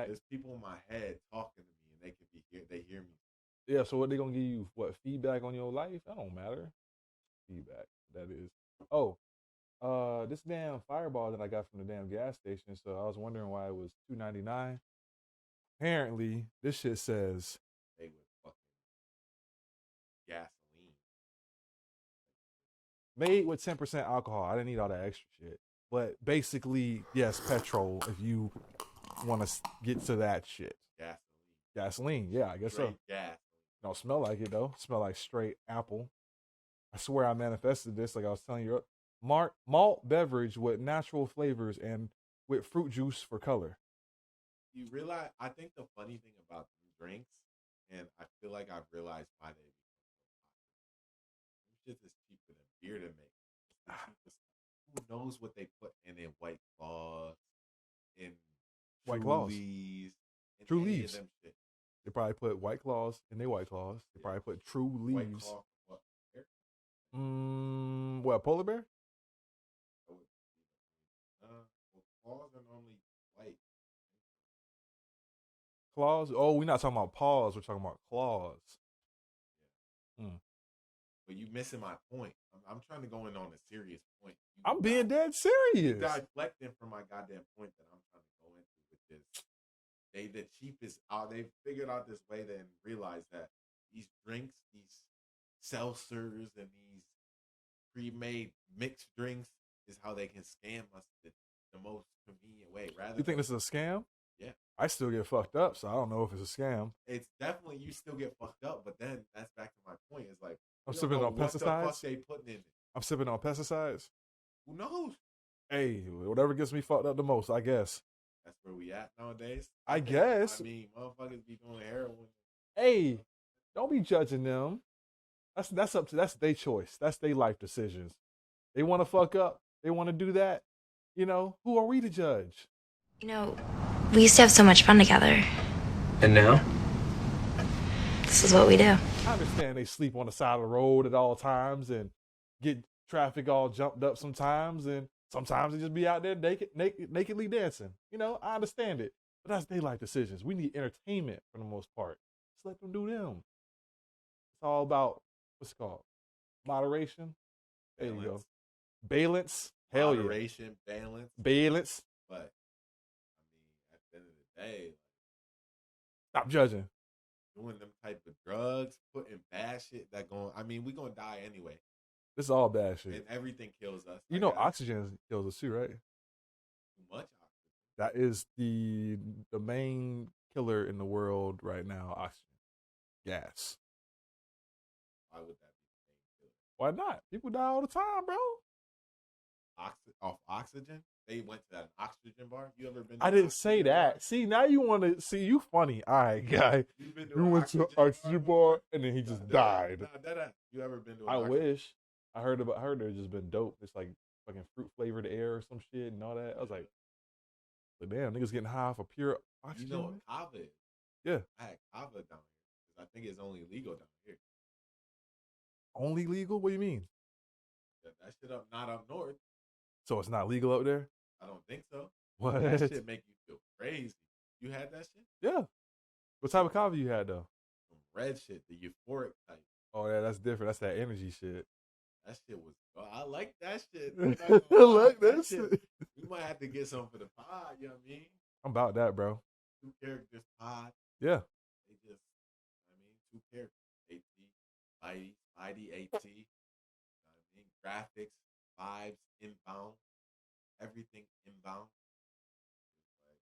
There's people in my head talking to me, and they hear me. Yeah, so what they gonna give you? What feedback on your life? That don't matter. Feedback. That is. Oh, this damn Fireball that I got from the damn gas station. So I was wondering why it was $2.99. Apparently, this shit says They with fucking gasoline. made with 10% alcohol. I didn't need all that extra shit. But basically, yes, petrol. If you want to get to that shit, Gasoline. gasoline. Yeah, I guess so. Straight gas. Don't smell like it though. Smell like straight apple. I swear I manifested this, like I was telling you. Malt beverage with natural flavors and with fruit juice for color. You realize? I think the funny thing about drinks, and I feel like I've realized why they become so popular. This shit is cheaper than beer to make. It's the cheapest. Who knows what they put in White Claws, in White Claws. Trulies, in True any Leaves. of them shit. They probably put White Claws in their White Claws. They probably put True White Leaves. Claw, what? Beer? What, polar bear? That would well, claws are normally white. Claws? Oh, we're not talking about paws. We're talking about claws. Yeah. Mm. But you missing my point. I'm trying to go in on a serious point. I'm being dead You serious. deflecting from my goddamn point that I'm trying to go into, which is they the cheapest. They figured out this way to realize that these drinks, these seltzers, and these pre-made mixed drinks is how they can scam us the most convenient way. Rather, You think this is a scam? Yeah. I still get fucked up, so I don't know if it's a scam. It's definitely you still get fucked up, but then that's back to my point. It's like I'm sipping on what the fuck pesticides. they putting in it. I'm sipping on pesticides. Who knows? Hey, whatever gets me fucked up the most, I guess. That's where we at nowadays. I guess. I mean, motherfuckers be doing heroin. Hey, don't be judging them. That's their choice. That's their life decisions. They want to fuck up. They want to do that. You know, who are we to judge? You know, we used to have so much fun together. And now? This is what we do. I understand they sleep on the side of the road at all times and get traffic all jumped up sometimes, and sometimes they just be out there nakedly dancing. You know, I understand it, but that's their life decisions. We need entertainment for the most part. Just let them do them. It's all about what's it called? Moderation. There you go. Balance. Hell yeah. Moderation, balance. Balance. But I mean, at the end of the day, Stop judging. doing them type of drugs, putting bad shit that going. I mean, we gonna die anyway, This is all bad shit. and everything kills us. You know, oxygen kills us too, right? Too much oxygen. That is the main killer in the world right now. Oxygen, gas. Why would that be the main killer? Why not? People die all the time, bro. Off oxygen? They went to that oxygen bar. You ever been? I didn't say that. Bar? See, now you want to see you funny. All right, guy. You went to an oxygen bar and then he just died. You ever been to? I wish. I heard there's just been dope. It's like fucking fruit flavored air or some shit and all that. I was like, but damn, niggas getting high for pure oxygen. You know what kava is? Yeah. I had kava down here because I think it's only legal down here. Only legal? What do you mean? That shit not up north. So it's not legal up there? I don't think so. What? That shit make you feel crazy. You had that shit? Yeah. What type of coffee you had though? Some red shit, the euphoric type. Oh yeah, that's different. That's that energy shit. That shit was. I like that shit. I like that shit. We might have to get some for the pod. You know what I mean? I'm about that, bro. 2 characters pod. Yeah. They just. I mean, 2 characters. ID, AT. You know what I mean? Graphics, vibes, inbound, everything inbound.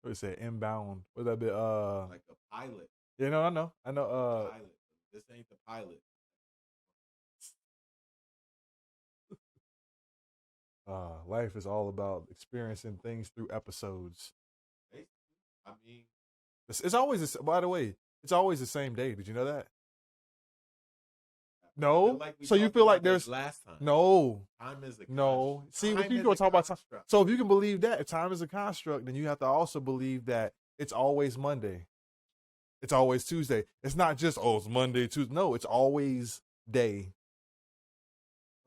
What you say? Inbound. What's that bit? Like a pilot. Yeah, no, I know. Pilot. This ain't the pilot. Life is all about experiencing things through episodes. I mean, it's always. By the way, it's always the same day. Did you know that? No. like so you feel like there's last time. No. Time is a no. construct. See, if Time you is go a talk about time, construct. so if you can believe that if time is a construct, then you have to also believe that it's always Monday. It's always Tuesday. It's not just it's Monday, Tuesday. No, it's always day.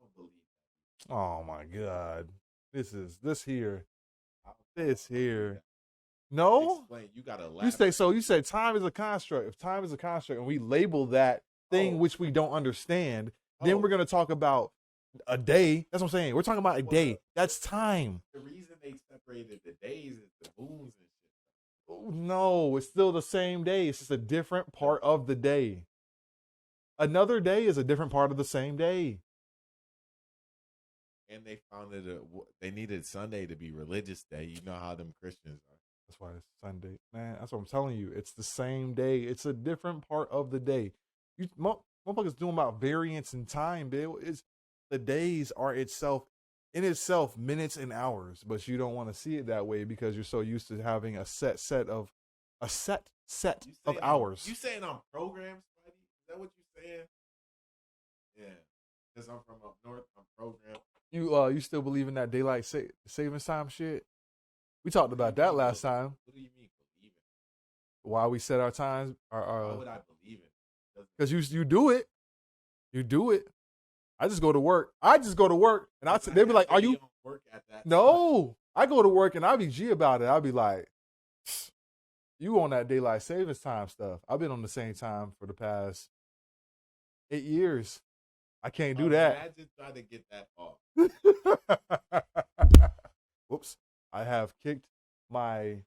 I don't believe that. Oh my God. This here. No, explain. You gotta you elaborate. say time is a construct. If time is a construct, and we label that thing which we don't understand, then we're gonna talk about a day. That's what I'm saying. We're talking about a day. That's time. The reason they separated the days is the moons and shit. No, it's still the same day. It's just a different part of the day. Another day is a different part of the same day. And they found they needed Sunday to be religious day. You know how them Christians are. That's why it's Sunday, man. That's what I'm telling you. It's the same day. It's a different part of the day. You motherfuckers doing about variance in time, Bill. It's the days are in itself minutes and hours, but you don't want to see it that way because you're so used to having a set of hours. You saying I'm programmed, Spidey? Is that what you saying? Yeah, because I'm from up north. I'm programmed. You still believe in that daylight savings time shit? We talked about that last time. What do you mean believe it? Why we set our times? Why would I believe it? Because you do it. You do it. I just go to work. And they be like, "Are you?" Work at that no, time. I go to work and I be G about it. I be like, "You on that daylight savings time stuff?" I've been on the same time for the past 8 years. I can't do that. Imagine trying to get that off. Whoops. I have kicked my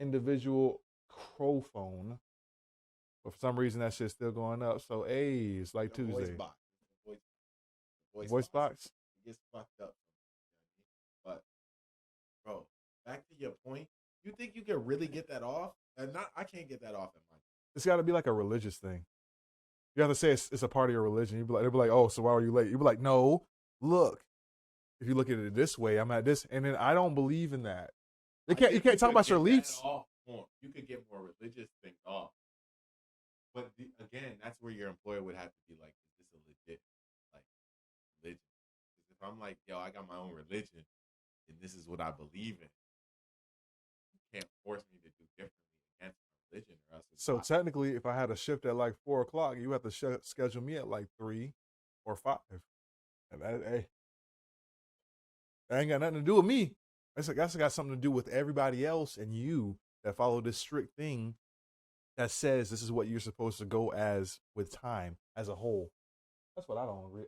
individual crow phone. But for some reason, that shit's still going up. So, hey, it's like Tuesday. Voice box? It gets fucked up. But, bro, back to your point. You think you can really get that off? I can't get that off in mine. It's got to be like a religious thing. You have to say it's a part of your religion. They'll be like, oh, so why were you late? You'll be like, no, look. If you look at it this way, I'm at this. And then I don't believe in that. You can't talk about your leaps. You could get more religious things off. But again, that's where your employer would have to be like, is this a legit religion? Because if I'm like, yo, I got my own religion, and this is what I believe in, you can't force me to do differently against my religion. Or else so technically, if I had a shift at like 4 o'clock, you have to schedule me at like 3 or 5. And that ain't got nothing to do with me. That's got something to do with everybody else and you that follow this strict thing that says this is what you're supposed to go as with time as a whole. That's what I don't agree.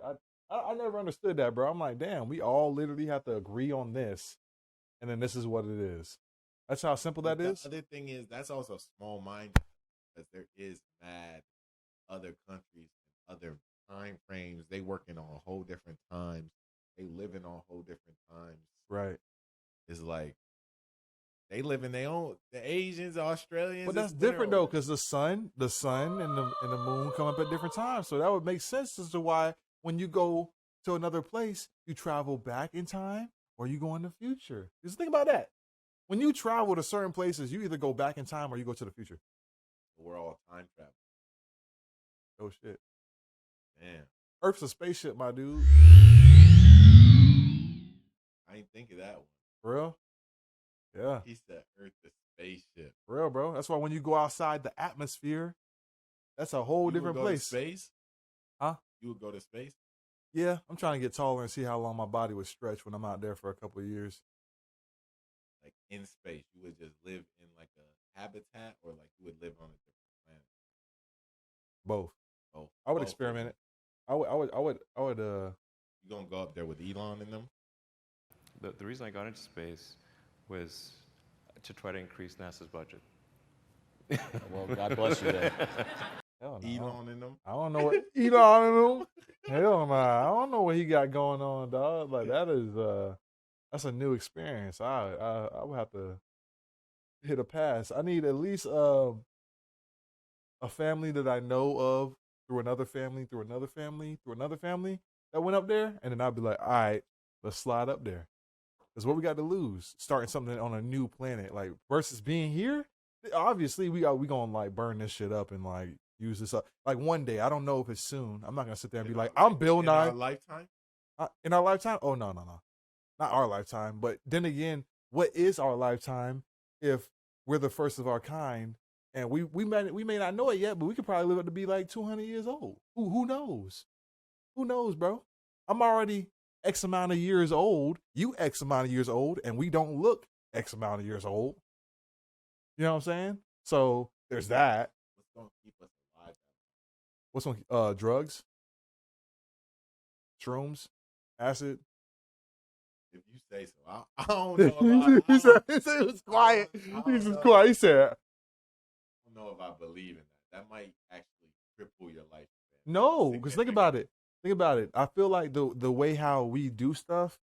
I never understood that, bro. I'm like, damn, we all literally have to agree on this, and then this is what it is. That's how simple that is. The other thing is that's also small-minded because there is mad other countries and other time frames. They working on whole different times. They living on whole different times. Right. It's like they live in their own. The Asians, Australians. But that's different though, because the sun and the moon come up at different times. So that would make sense as to why when you go to another place, you travel back in time or you go in the future. Just think about that. When you travel to certain places, you either go back in time or you go to the future. We're all time travel. Oh shit. Man. Earth's a spaceship, my dude. I ain't think of that one. For real? Yeah. He said Earth is spaceship. For real, bro. That's why when you go outside the atmosphere, that's a whole different place. Space? Huh? You would go to space? Yeah. I'm trying to get taller and see how long my body would stretch when I'm out there for a couple of years. Like in space, you would just live in like a habitat or like you would live on a different planet? Both. Both. I would experiment it. I would You gonna go up there with Elon in them? The reason I got into space was to try to increase NASA's budget. Well, God bless you then. Hell no. Elon in them? I don't know what Elon in them. Hell no. I don't know what he got going on, dog. Like that's a new experience. I would have to hit a pass. I need at least a family that I know of through another family that went up there, and then I'd be like, all right, let's slide up there. Because what we got to lose, starting something on a new planet, like versus being here. Obviously, we gonna like burn this shit up and like use this up. Like one day, I don't know if it's soon. I'm not gonna sit there and be like, I'm Bill Nye. In our lifetime? In our lifetime? Oh no, not our lifetime. But then again, what is our lifetime if we're the first of our kind? And we may not know it yet, but we could probably live up to be like 200 years old. Who knows? Who knows, bro? I'm already X amount of years old. You X amount of years old, and we don't look X amount of years old. You know what I'm saying? So there's that. What's gonna keep us alive? What's on drugs, shrooms, acid? If you say so, I don't know about. he said it was quiet. I don't He's just know. quiet. He said, I don't know if I believe in that. That might actually cripple your life. no, because think about it. Think about it. I feel like the way how we do stuff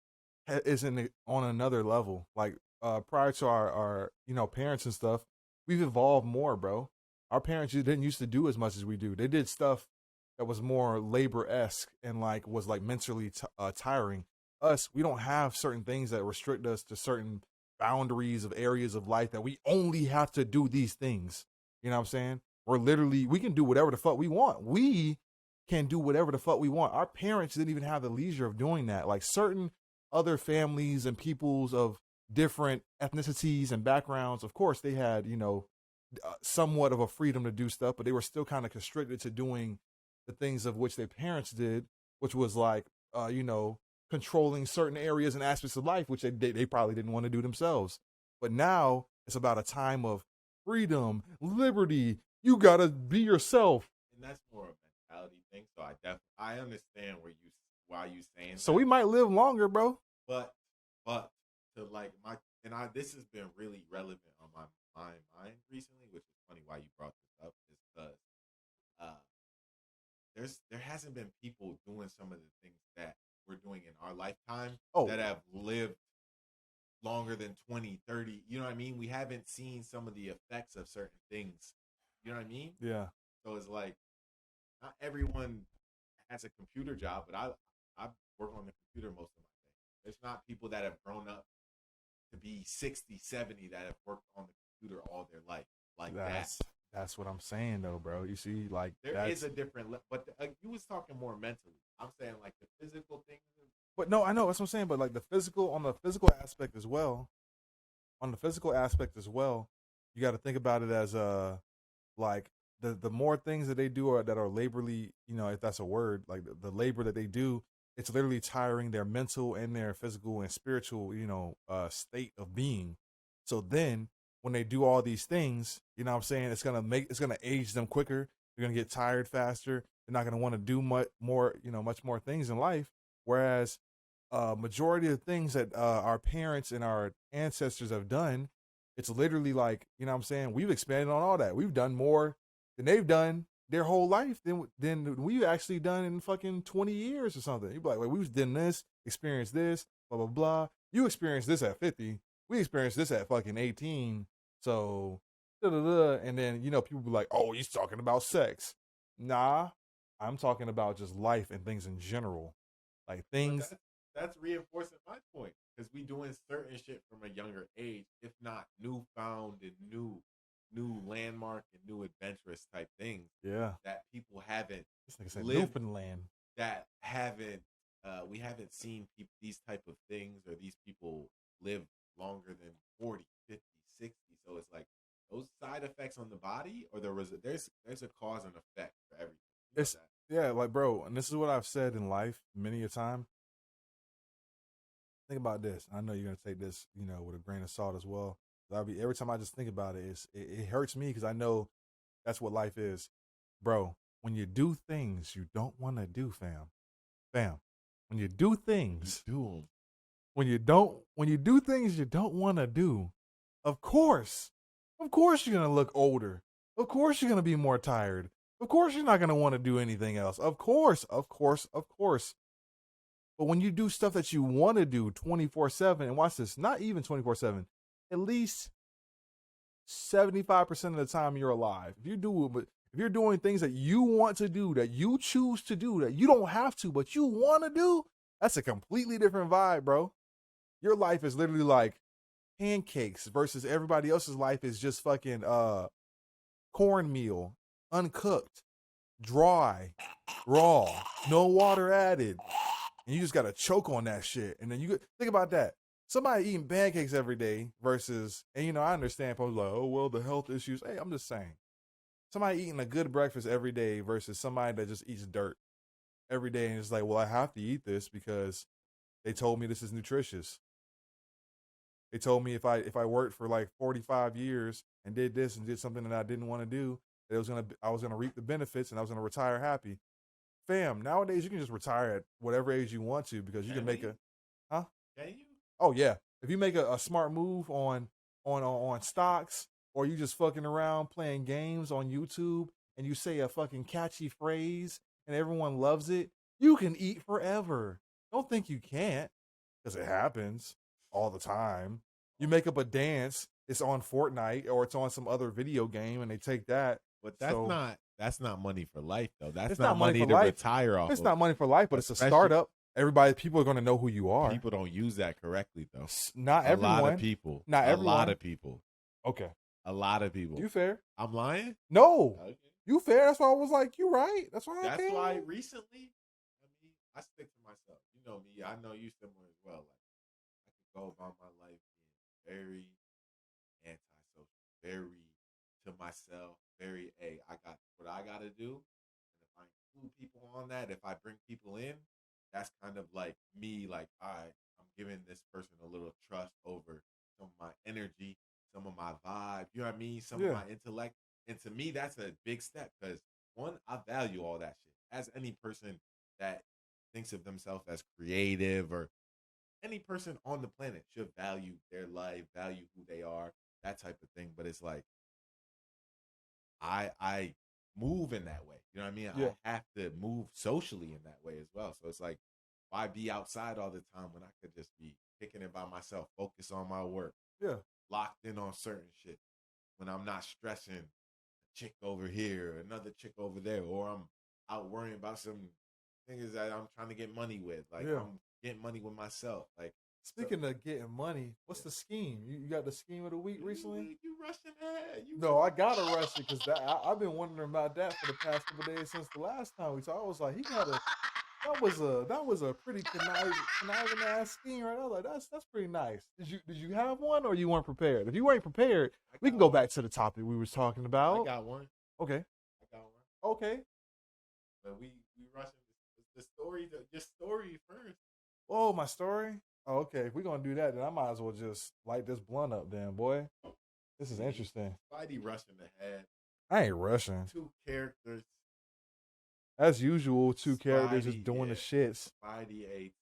is on another level. Like prior to our parents and stuff, we've evolved more, bro. Our parents didn't used to do as much as we do. They did stuff that was more labor-esque and like was like mentally tiring. Us, we don't have certain things that restrict us to certain boundaries of areas of life that we only have to do these things. You know what I'm saying? We can do whatever the fuck we want. We can do whatever the fuck we want. Our parents didn't even have the leisure of doing that. Like certain other families and peoples of different ethnicities and backgrounds, of course, they had, somewhat of a freedom to do stuff, but they were still kind of constricted to doing the things of which their parents did, which was like, controlling certain areas and aspects of life, which they probably didn't want to do themselves. But now it's about a time of freedom, liberty. You gotta be yourself. And that's more of a mentality thing. So I understand why you saying. So that. we might live longer, bro. But to like this has been really relevant on my mind recently, which is funny why you brought this up, is because there hasn't been people doing some of the things that we're doing in our lifetime that have lived longer than 20, 30. You know what I mean? We haven't seen some of the effects of certain things. You know what I mean? Yeah. So it's like not everyone has a computer job, but I work on the computer most of my day. There's not people that have grown up to be 60, 70 that have worked on the computer all their life like that. That's what I'm saying, though, bro. You see, like there is a different, but you was talking more mentally. I'm saying like the physical things. But no, I know that's what I'm saying. But like on the physical aspect as well, you got to think about it as like the more things that they do that are laborly, if that's a word, like the labor that they do, it's literally tiring their mental and their physical and spiritual, state of being. So then when they do all these things, you know what I'm saying, it's gonna age them quicker. They're gonna get tired faster. They're not gonna want to do much more things in life. Whereas majority of the things that our parents and our ancestors have done, it's literally like, you know what I'm saying, we've expanded on all that. We've done more than they've done their whole life than we've actually done in fucking 20 years or something. You'd be like, wait, we've done this, experienced this, blah, blah, blah. You experienced this at 50. We experienced this at fucking 18. So, and then, people be like, oh, he's talking about sex. Nah, I'm talking about just life and things in general. Like things. That's reinforcing my point, because we doing certain shit from a younger age, if not newfound and new landmark and new adventurous type things. Yeah, that people haven't. This nigga said lived, Newfoundland. That haven't. We haven't seen these type of things, or these people live longer than 40, 50, 60. So it's like those side effects on the body, or there's a cause and effect for everything. Yeah, like bro, and this is what I've said in life many a time. Think about this. I know you're gonna take this, with a grain of salt as well. Every time I just think about it, it hurts me because I know that's what life is, bro. When you do things you don't want to do, fam. When you do things, you do them. When you do things you don't want to do, of course you're gonna look older. Of course you're gonna be more tired. Of course you're not gonna want to do anything else. Of course. But when you do stuff that you want to do 24/7, and watch this, not even 24/7, at least 75% of the time you're alive. If you're doing things that you want to do, that you choose to do, that you don't have to, but you want to do, that's a completely different vibe, bro. Your life is literally like pancakes versus everybody else's life is just fucking cornmeal, uncooked, dry, raw, no water added. And you just got to choke on that shit. And then you think about that. Somebody eating pancakes every day versus, and I understand people like, oh, well, the health issues. Hey, I'm just saying. Somebody eating a good breakfast every day versus somebody that just eats dirt every day and is like, well, I have to eat this because they told me this is nutritious. They told me if I worked for like 45 years and did this and did something that I didn't want to do, that I was gonna reap the benefits and I was gonna retire happy. Fam, nowadays you can just retire at whatever age you want to because you can make a, huh? Can you? Oh yeah, if you make a smart move on stocks, or you just fucking around playing games on YouTube and you say a fucking catchy phrase and everyone loves it, you can eat forever. Don't think you can't, because it happens all the time. You make up a dance, it's on Fortnite or it's on some other video game, and they take that. But that's not money for life though. That's It's not money for to life. retire off. It's of. not money for life, but it's a Especially- startup. People are going to know who you are. People don't use that correctly though. Not everyone. A lot of people. Not a everyone. lot of people. Okay. A lot of people. You fair? I'm lying? No. Okay. You fair. That's why I was like, you right. That's why That's I came. why recently, I stick to myself. You know me. I know you similar as well. Like I could go about my life being very antisocial, very to myself, very I got what I gotta do. And if I include people on that, if I bring people in, that's kind of like me, like, all right, I'm giving this person a little trust over some of my energy, some of my vibe, you know what I mean? Some of my intellect. And to me, that's a big step because one, I value all that shit. As any person that thinks of themselves as creative, or any person on the planet should value their life, value who they are, that type of thing. But it's like I move in that way. You know what I mean? Yeah. I have to move socially in that way as well. So it's like, why be outside all the time when I could just be kicking it by myself, focus on my work, locked in on certain shit, when I'm not stressing a chick over here, another chick over there, or I'm out worrying about some things that I'm trying to get money with. Like I'm getting money with myself. Like, speaking of getting money, what's the scheme? You got the scheme of the week recently? You rushing that? No, I gotta rush it because I've been wondering about that for the past couple days since the last time we talked. I was like, that was a pretty conniving ass scheme, right? I was like, that's pretty nice. Did you have one, or you weren't prepared? If you weren't prepared, we can go back to the topic we was talking about. I got one. Okay. I got one. Okay. But we rushing the story. Your story first. Oh, my story. Oh, okay. If we're gonna do that, then I might as well just light this blunt up, then, boy. This is interesting. Spidey rushing ahead. I ain't rushing. 2 characters. As usual, 2 characters just doing the shits. Spidey AT.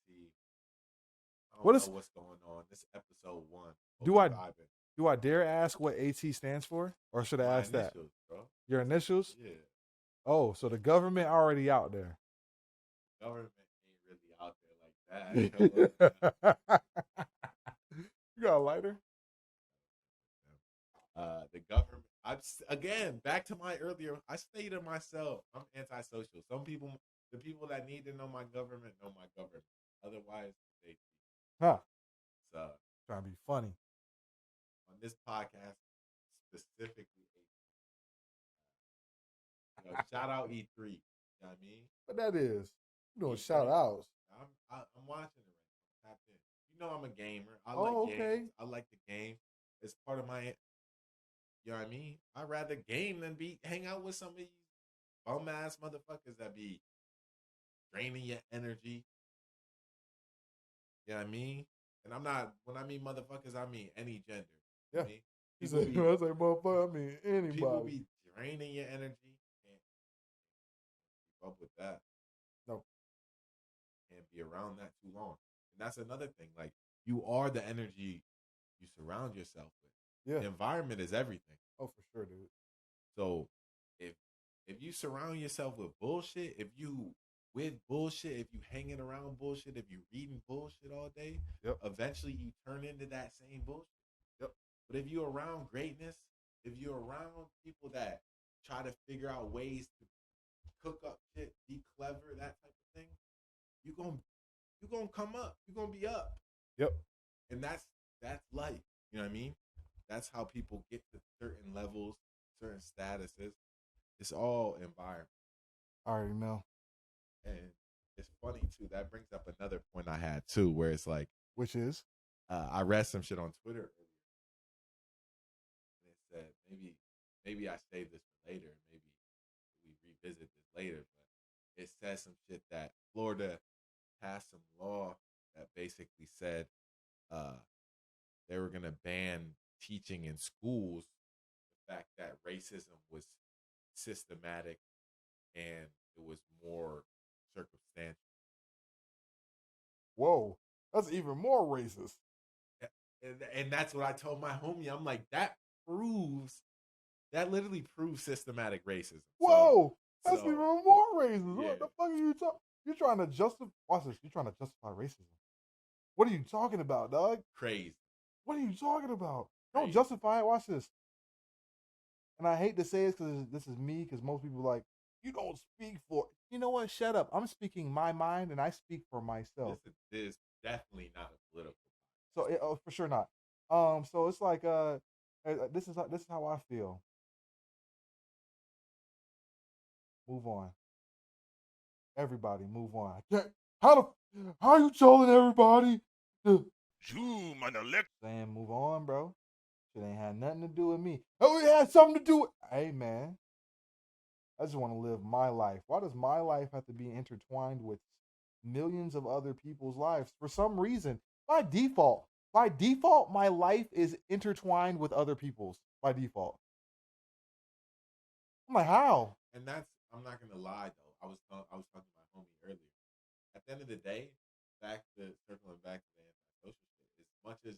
I What don't is know what's going on. This episode 1. Do I dare ask what AT stands for, or should I ask that? Bro. Your initials? Yeah. Oh, so the government already out there. Government ain't really out there like that. You got a lighter? The government. Again, back to my earlier. I stated myself. I'm antisocial. The people that need to know my government know my government. Otherwise, they. So trying to be funny on this podcast specifically. Shout out E3. You know what I mean? What that is? You doing E3. shout outs? I'm watching it right now. Tapped in. You know I'm a gamer. I Oh, like okay. games. I like the game. It's part of my. You know what I mean? I'd rather game than hang out with some of these bum ass motherfuckers that be draining your energy. You know what I mean? And I'm not, when I mean motherfuckers, I mean any gender. Yeah. I mean, I was like, motherfucker, I mean anybody. people be draining your energy. Can't keep up with that. No. Can't be around that too long. And that's another thing. Like, you are the energy you surround yourself with. Yeah. The environment is everything. Oh, for sure, dude. So if you surround yourself with bullshit, if you with bullshit, if you hanging around bullshit, if you reading bullshit all day, eventually you turn into that same bullshit. Yep. But if you're around greatness, if you're around people that try to figure out ways to cook up shit, be clever, that type of thing, you're gonna come up. You're gonna be up. Yep. And that's life. You know what I mean? That's how people get to certain levels, certain statuses. It's all environment. I already know. And it's funny too. That brings up another point I had too, where it's like, which is, I read some shit on Twitter earlier, and it said maybe I save this for later, maybe we revisit this later. But it says some shit that Florida passed some law that basically said they were gonna ban teaching in schools fact that racism was systematic and it was more circumstantial. Whoa, that's even more racist. And that's what I told my homie. I'm like, that literally proves systematic racism. Whoa, that's so even more racist. yeah. What the fuck are you talking? You're trying to justify. Watch this. You're trying to justify racism. What are you talking about, dog? Crazy. What are you talking about? Don't Crazy. justify it. Watch this. And I hate to say it because this is me, because most people are like, you don't speak for. You know what? Shut up. I'm speaking my mind, and I speak for myself. This is definitely not a political. So for sure not. So it's like this is how I feel. Move on. Everybody, move on. How are you telling everybody to saying move on, bro? It ain't had nothing to do with me. Oh, it had something to do with. Hey, man. I just want to live my life. Why does my life have to be intertwined with millions of other people's lives? For some reason, by default, my life is intertwined with other people's by default. I'm like, how? And that's, I'm not gonna lie though. I was talking to my homie earlier. At the end of the day, circling back to the antisocial shit, as much as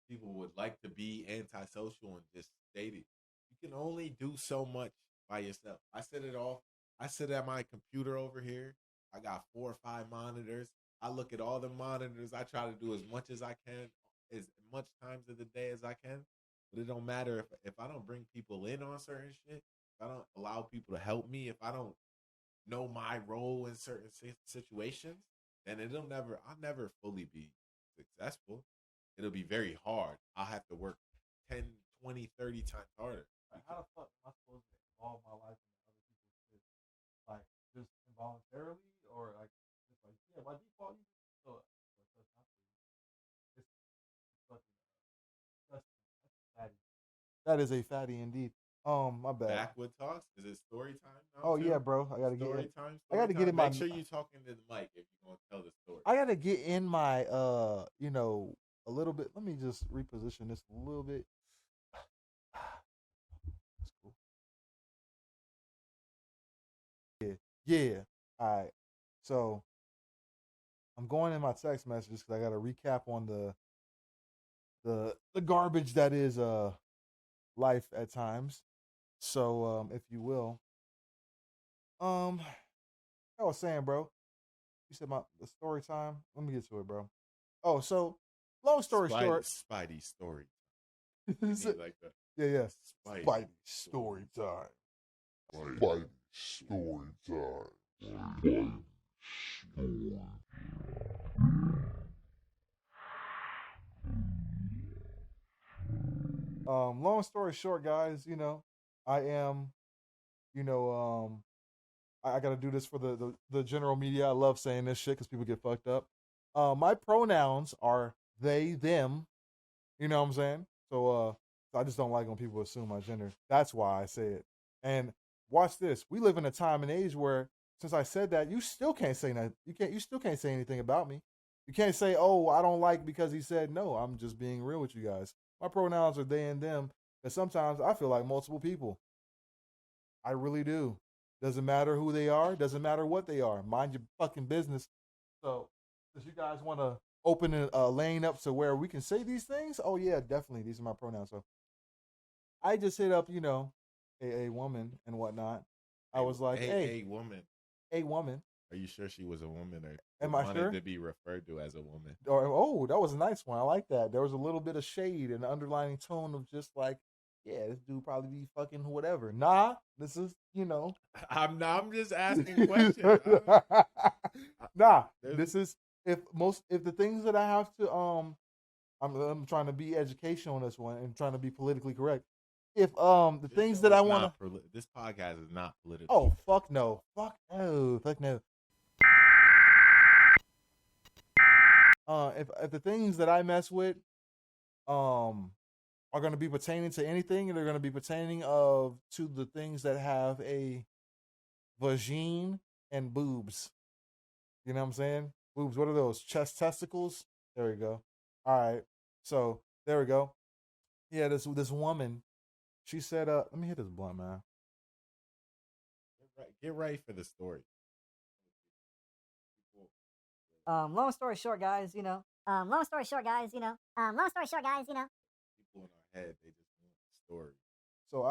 people would like to be antisocial and just state it, you can only do so much by yourself. I sit at my computer over here. I got 4 or 5 monitors. I look at all the monitors. I try to do as much as I can, as much times of the day as I can. But it don't matter if I don't bring people in on certain shit, if I don't allow people to help me, if I don't know my role in certain situations, then I'll never fully be successful. It'll be very hard. I'll have to work 10, 20, 30 times harder. Like, how the fuck am I supposed to involve my life in other people's shit? Like, just involuntarily, or like, just like, yeah, by default, you just so it's fucking disgusting. That's fatty. That is a fatty indeed. My bad. Backwood talks. Is it story time now? Oh too? yeah, bro. I gotta story get. time. I gotta get in my. Make sure you talking to the mic if you're gonna tell the story. I gotta get in my. A little bit. Let me just reposition this a little bit. That's cool. Yeah. All right. So I'm going in my text messages because I got to recap on the garbage that is life at times. So if you will, I was saying, bro. You said the story time. Let me get to it, bro. Oh, so long story short, Spidey story. Like that. Yeah. Spidey story time. Spidey story time. Long story short, guys, I am, I got to do this for the general media. I love saying this shit because people get fucked up. My pronouns are they, them. You know what I'm saying? So I just don't like when people assume my gender. That's why I say it. And watch this. We live in a time and age where, since I said that, you still can't say that. You still can't say anything about me. You can't say, oh, I don't like because he said no. I'm just being real with you guys. My pronouns are they and them. And sometimes I feel like multiple people. I really do. Doesn't matter who they are. Doesn't matter what they are. Mind your fucking business. So, if you guys want to open a lane up to where we can say these things, oh yeah, definitely. These are my pronouns. So, I just hit up, a woman and whatnot. I was like, hey, a woman. Are you sure she was a woman, or am I sure to be referred to as a woman? Oh, that was a nice one. I like that. There was a little bit of shade and an underlining tone of just like, yeah, this dude probably be fucking whatever. Nah, this is, I'm just asking questions. Nah, this is if the things that I have to I'm trying to be educational on this one and trying to be politically correct. If the things that I want to this podcast is not political. Oh, fuck no. Fuck no. If the things that I mess with are going to be pertaining to anything, and they're going to be pertaining to the things that have a vagine and boobs. You know what I'm saying? Boobs, what are those? Chest testicles? There we go. All right. So, there we go. Yeah, this woman, She said, let me hit this blunt, man. Get ready for the story. Long story short, guys, you know. Long story short, guys, you know. Long story short, guys, you know. People in our head, they just want the story. So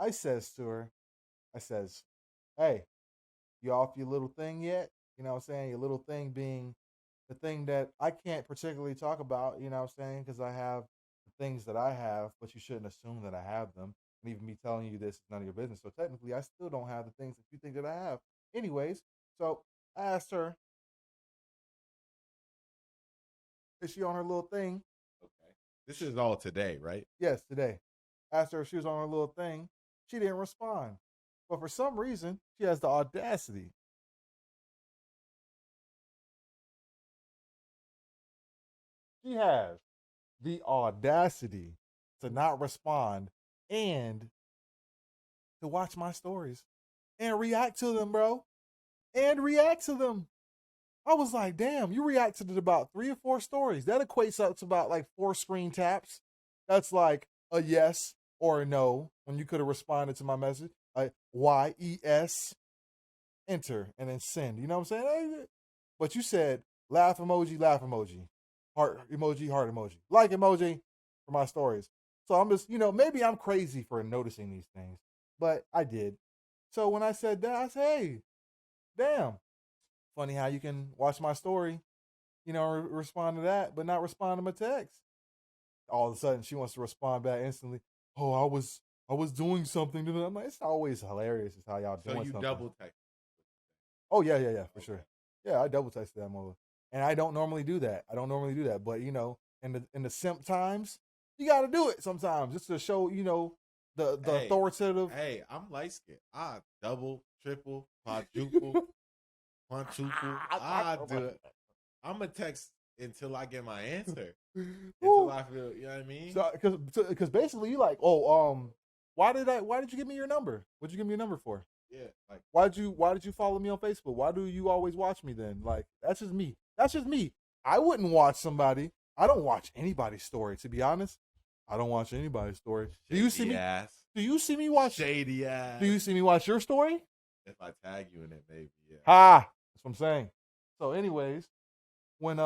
I says to her, I says, hey, you off your little thing yet? You know what I'm saying? Your little thing being the thing that I can't particularly talk about, you know what I'm saying? Because I have the things that I have, but you shouldn't assume that I have them. And even me telling you this is none of your business. So technically, I still don't have the things that you think that I have. Anyways, so I asked her, is she on her little thing? Okay. This is all today, right? Yes, today. Asked her if she was on her little thing. She didn't respond. But for some reason, she has the audacity. She has the audacity to not respond and to watch my stories and react to them, bro. And react to them. I was like, damn, you reacted to about 3 or 4 stories. That equates up to about like 4 screen taps. That's like a yes or a no when you could have responded to my message. Like YES, enter, and then send. You know what I'm saying? But you said laugh emoji, heart emoji, like emoji for my stories. So I'm just, maybe I'm crazy for noticing these things, but I did. So when I said that, I said, hey, damn, funny how you can watch my story, respond to that, but not respond to my text. All of a sudden, she wants to respond back instantly. Oh, I was doing something. I'm like, it's always hilarious. It's how y'all doing something. So you double text. Oh yeah, for sure. Yeah, I double texted that mother, and I don't normally do that. But in the simp times, you got to do it sometimes just to show the authoritative. Hey, I'm light skinned. I double, triple, quadruple, quintuple. I do it. I'm gonna text until I get my answer. Until I feel, you know what I mean? So, because basically you like, why did you give me your number? What'd you give me your number for? Yeah, like why did you follow me on Facebook? Why do you always watch me then? Like that's just me. I wouldn't watch somebody. I don't watch anybody's story, to be honest. I don't watch anybody's story. Do you see me? Do you see me watch shady ass? Do you see me watch your story? If I tag you in it, maybe. Yeah. That's what I'm saying. So, anyways, when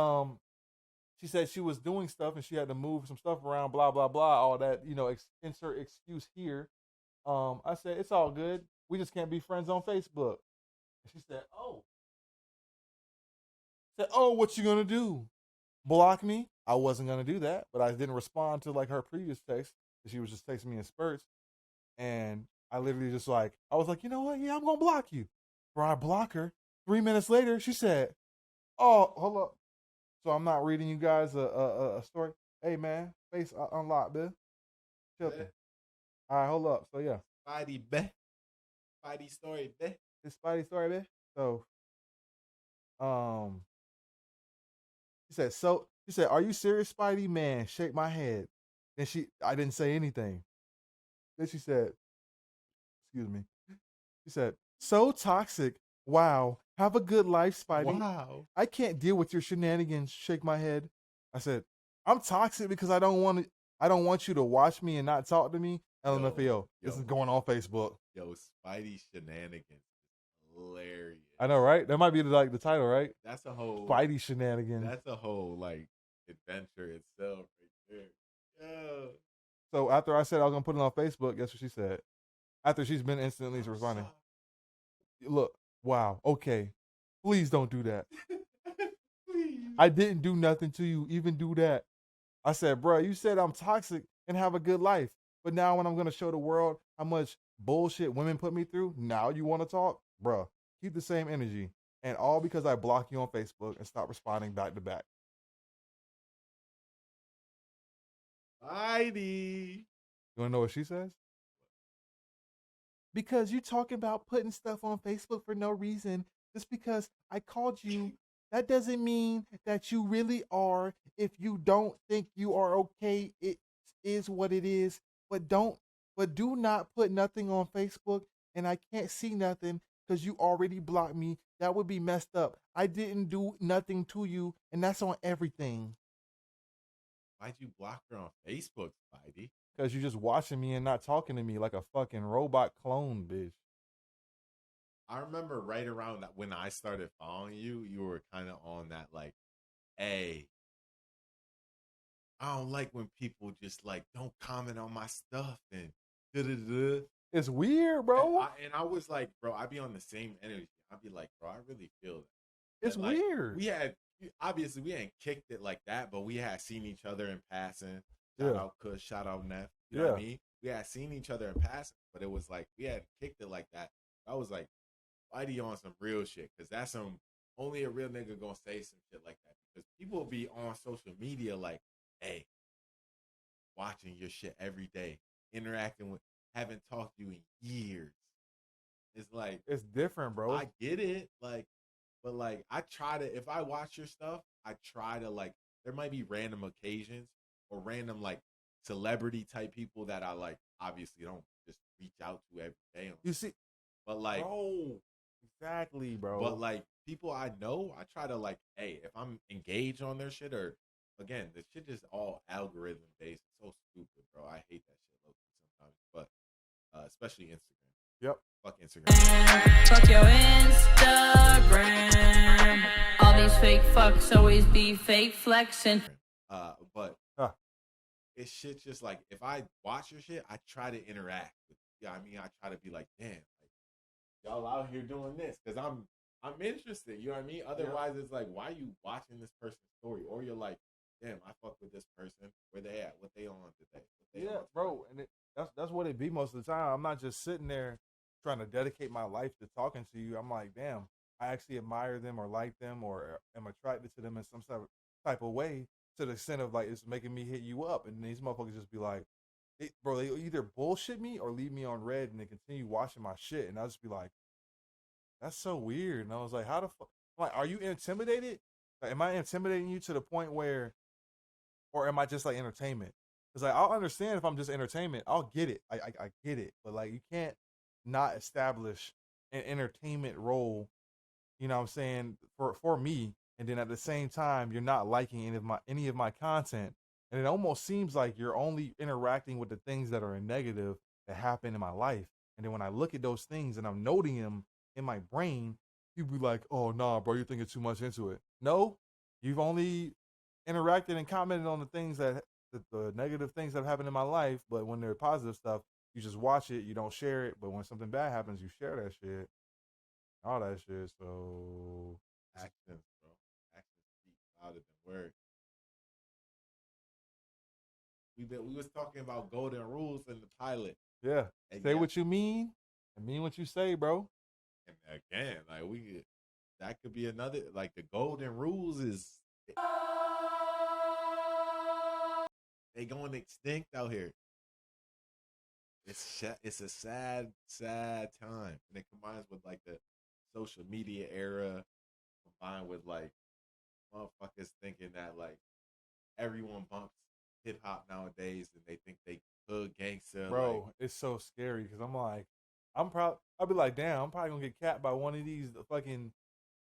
she said she was doing stuff and she had to move some stuff around, blah blah blah, all that, insert excuse here. I said it's all good. We just can't be friends on Facebook. And she said, "Oh." What you gonna do? Block me? I wasn't gonna do that, but I didn't respond to like her previous text. She was just texting me in spurts, and I literally just I was like, you know what? Yeah, I'm gonna block you. Or I block her. 3 minutes later, she said, "Oh, hold up." So I'm not reading you guys a story. Hey man, face unlocked, bitch. Chill. All right, hold up. So yeah, Spidey story, bitch. It's Spidey story, bitch. So, she said, "Are you serious, Spidey? Man, shake my head." Then I didn't say anything. Then she said, "Excuse me." She said, "So toxic. Wow. Have a good life, Spidey. Wow. I can't deal with your shenanigans." Shake my head. I said, "I'm toxic because I don't want you to watch me and not talk to me." LMFAO. This is going on Facebook. Yo, Spidey shenanigans. Hilarious. I know, right? That might be the title, right? That's a whole Spidey shenanigans. That's a whole adventure itself right there. Yo. So after I said I was gonna put it on Facebook, guess what she said? After she's been instantly responding. Look, wow, okay. Please don't do that. Please. I didn't do nothing to you, even do that. I said, bro, you said I'm toxic and have a good life. But now when I'm gonna show the world how much bullshit women put me through, now you wanna talk? Bro, keep the same energy. And all because I block you on Facebook and stop responding back to back. Spidey. You wanna know what she says? Because you talking about putting stuff on Facebook for no reason. Just because I called you, that doesn't mean that you really are. If you don't think you are okay, it is what it is. But do not put nothing on Facebook, and I can't see nothing because you already blocked me. That would be messed up. I didn't do nothing to you, and that's on everything. Why'd you block her on Facebook, Spidey? Because you're just watching me and not talking to me like a fucking robot clone, bitch. I remember right around that when I started following you, you were kind of on that like, hey, I don't like when people just like don't comment on my stuff and da-da-da. It's weird, bro. And I was like, bro, I be on the same energy. I'd be like, bro, I really feel that. It's like, weird. We hadn't kicked it like that, but we had seen each other in passing. Yeah. Shout out Kush, shout out Neff. You know Yeah. what I mean? We had seen each other in passing, but it was like we had kicked it like that. I was like, Whitey on some real shit, because that's only a real nigga gonna say some shit like that. Because people be on social media like, hey, watching your shit every day, interacting with, haven't talked to you in years. It's like, It's different, bro. I get it, like, but like I try to, if I watch your stuff, I try to like, there might be random occasions or random like celebrity type people that I like obviously don't just reach out to every day. You see, but like, bro, exactly, bro. but like people I know, I try to like, hey, if I'm engaged on their shit, or again, the shit is all algorithm based. It's so stupid, bro. I hate that shit sometimes, but especially Instagram. Yep. Fuck Instagram. Fuck your Instagram. All these fake fucks always be fake flexing. But it's shit just like, if I watch your shit, I try to interact with you. I mean, I try to be like, damn, like y'all out here doing this because I'm interested. You know what I mean? Otherwise, it's like, why are you watching this person's story? Or you're like, damn, I fuck with this person. Where they at? What they on today? Bro, and that's what it be most of the time. I'm not just sitting there trying to dedicate my life to talking to you. I'm like, damn, I actually admire them or like them or am attracted to them in some type of way, to the extent of like it's making me hit you up. And these motherfuckers just be like, bro, they either bullshit me or leave me on red and they continue watching my shit. And I'll just be like, that's so weird. And I was like, how the fuck? Like, are you intimidated? Like, am I intimidating you to the point where, or am I just like entertainment? Because like, I'll understand if I'm just entertainment. I'll get it. I get it. But like, you can't not establish an entertainment role, you know what I'm saying, for me, and then at the same time you're not liking any of my content, and it almost seems like you're only interacting with the things that are negative that happen in my life. And then when I look at those things and I'm noting them in my brain, you be like, oh nah, bro, you're thinking too much into it. No, you've only interacted and commented on the things the negative things that have happened in my life, but when they're positive stuff, you just watch it, you don't share it. But when something bad happens, you share that shit, all that shit. So Actions, bro. Actions speak louder than words. We was talking about golden rules in the pilot. yeah, And say what you mean and mean what you say, bro. And again, like that could be another, like the golden rules is they going extinct out here. It's a sad time, and it combines with like the social media era, combined with like motherfuckers thinking that like everyone bumps hip hop nowadays, and they think they hood gangster. Bro, like, it's so scary because I'm like, I'll be like, damn, I'm probably gonna get capped by one of these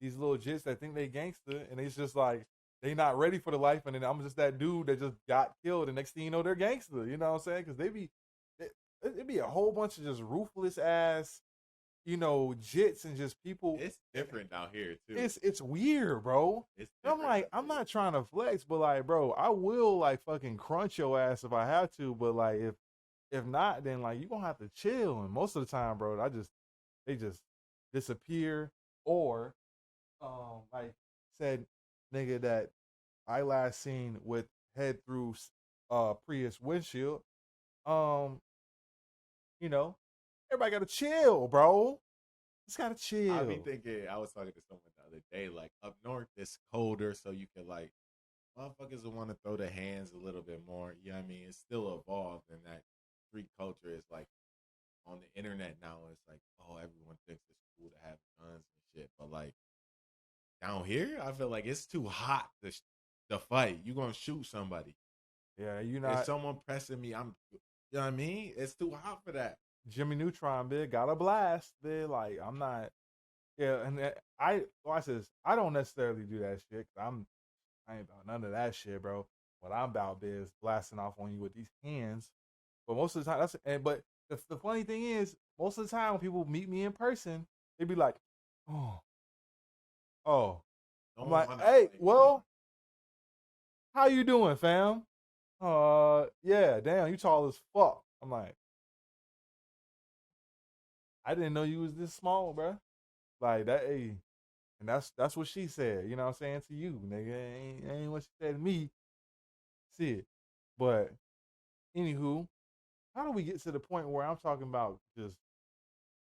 little jits that think they gangster, and it's just like they not ready for the life, and then I'm just that dude that just got killed, and next thing you know, they're gangster. You know what I'm saying? Because it'd be a whole bunch of just ruthless ass, jits and just people. It's different out here too. It's weird, bro. I'm like, I'm not trying to flex, but like, bro, I will like fucking crunch your ass if I have to, but like if not, then like you gonna have to chill. And most of the time, bro, they just disappear, or like said nigga that I last seen with head through Prius windshield. Everybody gotta chill, bro. Just gotta chill. I be thinking, I was talking to someone the other day, like up north it's colder, so you can like motherfuckers will want to throw their hands a little bit more. You know what I mean? It's still evolved, and that street culture is like on the internet now. It's like, oh, everyone thinks it's cool to have guns and shit, but like down here, I feel like it's too hot to fight. You gonna shoot somebody? Yeah, you know. If someone pressing me, you know what I mean? It's too hot for that. Jimmy Neutron, big, got a blast, big. Like, I'm not. Yeah, and I don't necessarily do that shit. I ain't about none of that shit, bro. What I'm about is blasting off on you with these hands. But most of the time, but the funny thing is, most of the time when people meet me in person, they be like, oh. No I'm one like, wanna hey, fight. well, how you doing, fam? Yeah, damn, you tall as fuck. I'm like, I didn't know you was this small, bro. Like that, hey, and that's what she said. You know what I'm saying to you, nigga. Ain't what she said to me. See it, but anywho, how do we get to the point where I'm talking about just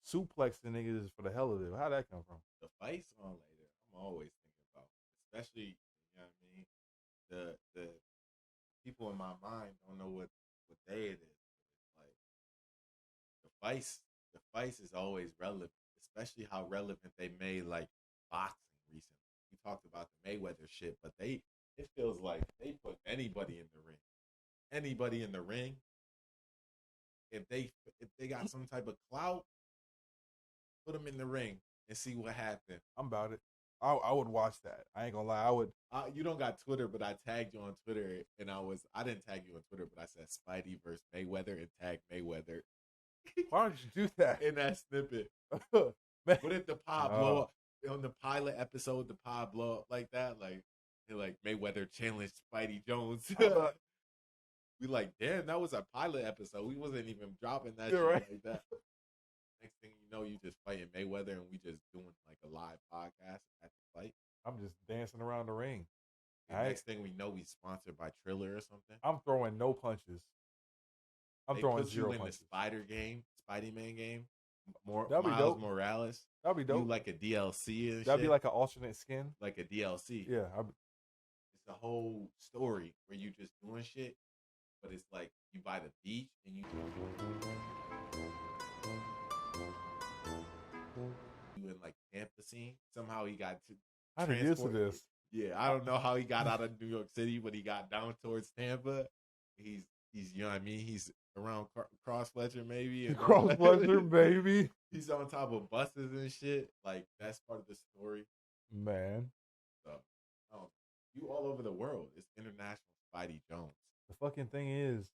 suplexing niggas for the hell of it? How'd that come from? The fight song later, I'm always thinking about, especially, you know what I mean. The people in my mind don't know what day it is. Like the fights is always relevant, especially how relevant they made like boxing recently. We talked about the Mayweather shit, but it feels like they put anybody in the ring. Anybody in the ring, if they got some type of clout, put them in the ring and see what happens. I'm about it. I would watch that. I ain't gonna lie. I would. You don't got Twitter, but I tagged you on Twitter, and I didn't tag you on Twitter, but I said Spidey versus Mayweather and tagged Mayweather Why don't you do that? in that snippet. Man. What if the pod blow up on the pilot episode? The pod blow up like that, like Mayweather challenged Spidey Jones. We like, damn, that was a pilot episode. We wasn't even dropping that shit right. like that. Next thing you know, you just fighting Mayweather, and we just doing like a live podcast at the fight. I'm just dancing around the ring. Next thing we know, we sponsored by Triller or something. I'm throwing no punches. I'm They throwing put zero you in punches. the Spidey-Man game. That'd be Miles dope. Morales. That'd be dope. You like a DLC and That'd shit. be like an alternate skin. Like a DLC. Yeah. It's a whole story where you just doing shit, but it's like you by the beach and you in like Tampa scene. Somehow he got to I didn't used to this. Yeah, I don't know how he got out of New York City, but he got down towards Tampa. He's you know what I mean. He's around Cross Fletcher maybe. And Cross Fletcher, baby. He's on top of buses and shit. Like that's part of the story. Man, So, you all over the world. It's international Spidey Jones. the fucking thing is,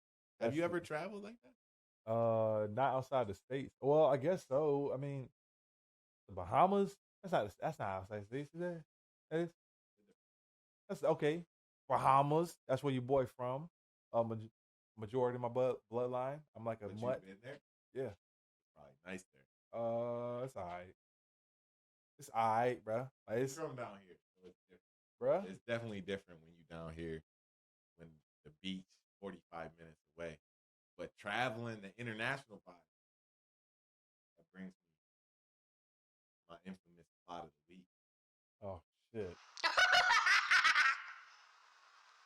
Have you ever traveled like that? not outside the states. Well, I guess so. I mean, the Bahamas. That's not outside the states, is it? That's okay. Bahamas. That's where your boy from. Majority of my bloodline. I'm like a But mutt. you've been there? Yeah. Probably nice there. It's alright. It's alright, bro. Like, It's from down here, so it's different. Bruh. It's definitely different when you down here, when the beach 45 minutes away. But traveling the international vibe, that brings me my infamous plot of the week. Oh shit.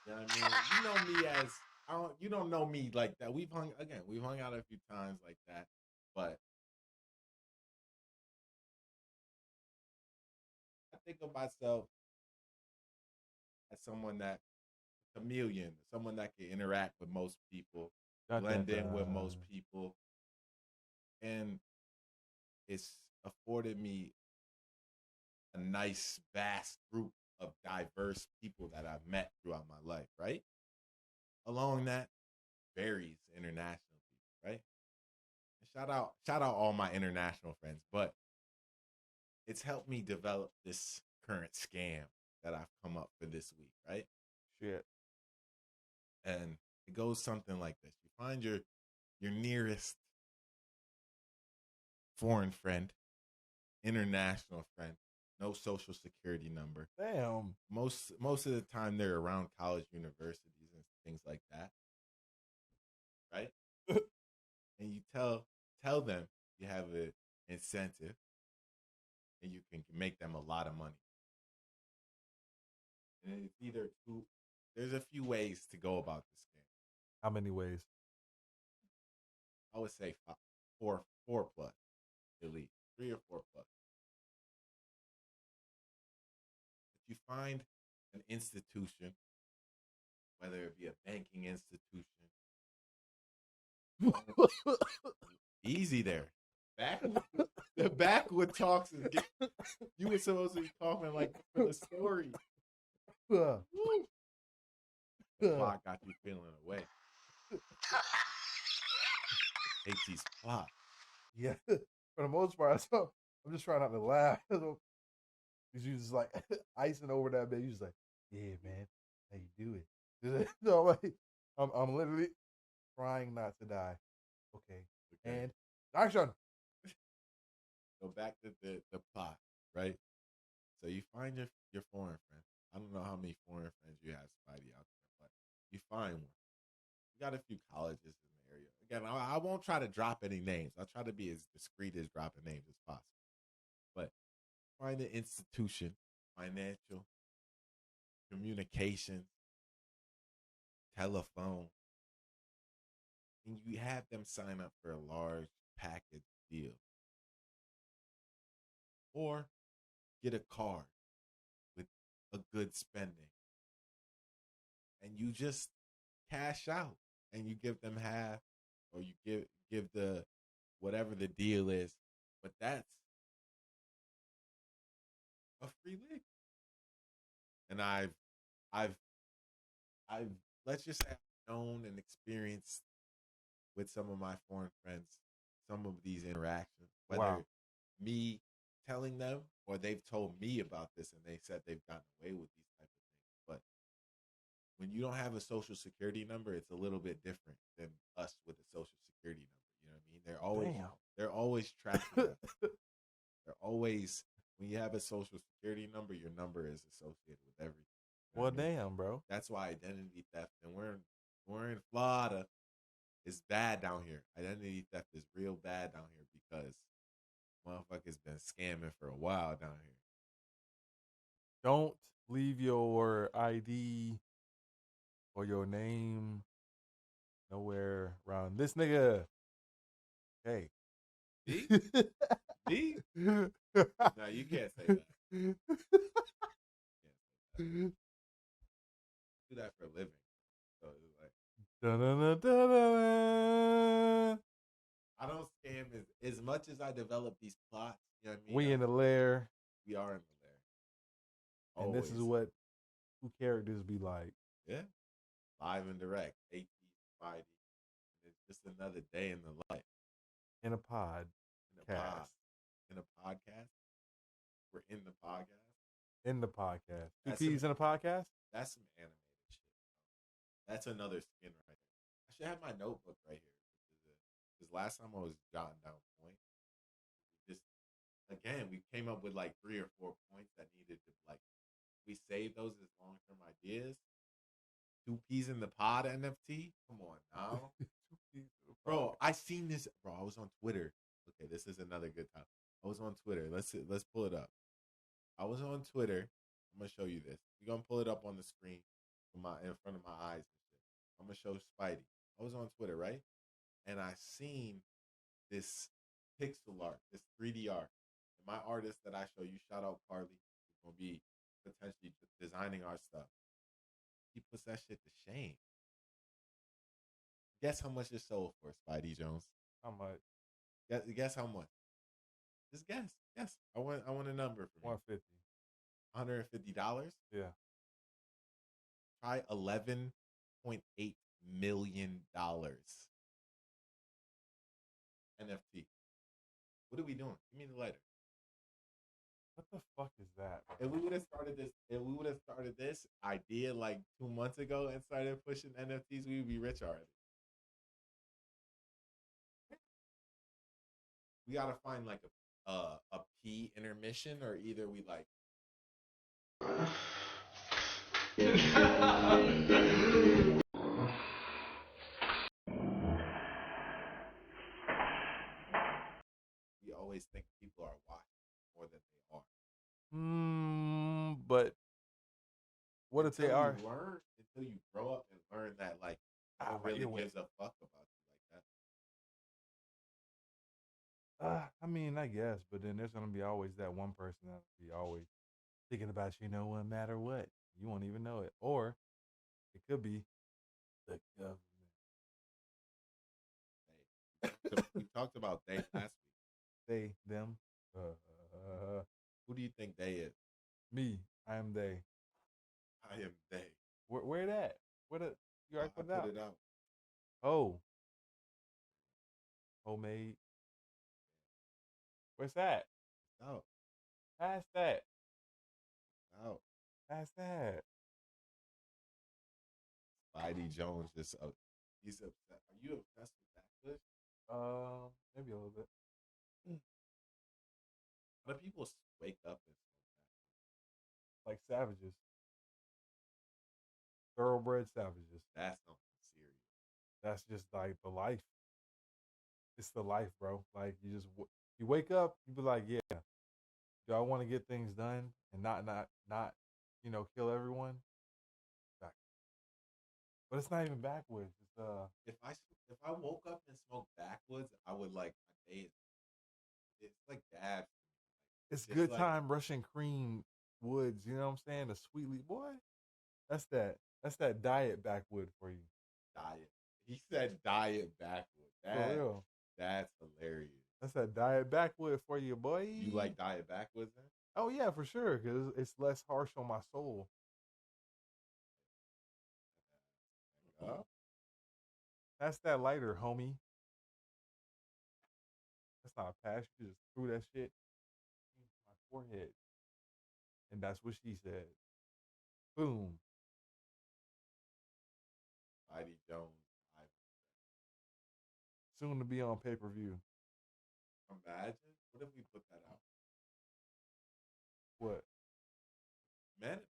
You know what I mean? You know me as you don't know me like that. We've hung out a few times like that, but I think of myself as someone that chameleon, someone that can interact with most people, blend in with most people, and it's afforded me a nice, vast group of diverse people that I've met throughout my life, right? Along that varies international people, right? And shout out all my international friends, but it's helped me develop this current scam that I've come up for this week, right? Shit. And it goes something like this. You find your nearest foreign friend, international friend, no social security number. Damn. Most of the time they're around college universities and things like that. Right? And you tell them you have an incentive and you can make them a lot of money. And it's either there's a few ways to go about this game. How many ways? I would say four plus, at least 3 or 4 plus. If you find an institution, whether it be a banking institution, easy there. The backwood talks is you were supposed to be talking like for the story. The plot got you feeling away. AT's plot. Yeah, for the most part, so I'm just trying not to laugh. Because you just like icing over that bit. You just like, yeah, man, how you do it? So like, I'm literally trying not to die. Okay, and action. Go back to the plot, right? So you find your foreign friend. I don't know how many foreign friends you have, Spidey, out there, but you find one. You got a few colleges in the area. Again, I won't try to drop any names. I'll try to be as discreet as dropping names as possible. But find an institution, financial, communication, telephone, and you have them sign up for a large package deal. Or get a card with a good spending. And you just cash out and you give them half, or you give the whatever the deal is. But that's a free lick. And I've let's just say I've known and experienced with some of my foreign friends some of these interactions, whether me telling them or they've told me about this and they said they've gotten away with these type of things. But when you don't have a social security number, it's a little bit different than us with a social security number. You know what I mean? They're always tracking us. They're always, when you have a social security number, your number is associated with everything. You know Well, what I mean? damn, bro. That's why identity theft, and we're in Florida, is bad down here. Identity theft is real bad down here because motherfuckers been scamming for a while down here. Don't leave your ID or your name nowhere around this nigga. Hey. Me? Me? No, you can't say that. You can't say that. Do that for a living. So it's like, Da-da-da-da-da. I don't scam as much as I develop these plots. You know what I mean? We in the lair. We are in the lair. And this is what two characters be like. Yeah. Live and direct. AT, Spidey. And it's just another day in the life. In a pod. In a pod. In a podcast. We're in the podcast. In the podcast. Two That's P's in a podcast? That's some animated shit. That's another skin right there. I should have my notebook right here. Because last time I was jotting down points. Just, again, we came up with like 3 or 4 points that needed to, like, we saved those as long-term ideas. 2 P's in the pod NFT? Come on now. Bro, I seen this. Bro, I was on Twitter. Okay, this is another good time. I was on Twitter. Let's pull it up. I was on Twitter. I'm gonna show you this. We're gonna pull it up on the screen in front of my eyes and shit. I'm gonna show Spidey. I was on Twitter, right? And I seen this pixel art, this 3D art. And my artist that I show you, shout out Carly, who's gonna be potentially designing our stuff. He puts that shit to shame. Guess how much it sold for, Spidey Jones? How much? Guess how much? Just guess. Guess. I want a number from you. $150. $150? Yeah. Try $11.8 million. NFT. What are we doing? Give me the lighter. What the fuck is that? If we would have started this idea like 2 months ago and started pushing NFTs, we would be rich already. We gotta find like a P intermission, or either we like. We always think people are watching more than they are. But what if they are? Until you grow up and learn that, like, no one really gives a fuck about you like that. I mean, I guess, but then there's gonna be always that one person that'll be always thinking about you, no matter what. You won't even know it, or it could be the government. We talked about they last week. They, them. Who do you think they is? Me. I am they. I am they. Where that? What it? You I already put it out? put it out. Oh, homemade. Where's that? It's out. Pass that. It's out. Pass that. Spidey Jones just he's upset. Are you obsessed with Backbush? Maybe a little bit. A lot of people wake up and smoke Like savages. Thoroughbred savages. Backbush. That's something serious. That's just like the life. It's the life, bro. Like you just you wake up, you be like, yeah, do I want to get things done and not kill everyone? Back. But it's not even backwoods. It's If I woke up and smoked backwoods, I would like my day. It's like dad. it's It's good like- time Russian cream woods. You know what I'm saying? The sweetly boy. That's that diet backwood for you. Diet. He said diet backwood. For real. That's hilarious. That's that diet backwood for you, boy. You like diet backwoods then? Oh yeah, for sure, because it's less harsh on my soul. Oh, That's that lighter, homie. That's not a pass. You just threw that shit into my forehead. And that's what she said. Boom. Spidey Jones. Soon to be on pay-per-view. Imagine. What if we put that out? What? Manifest.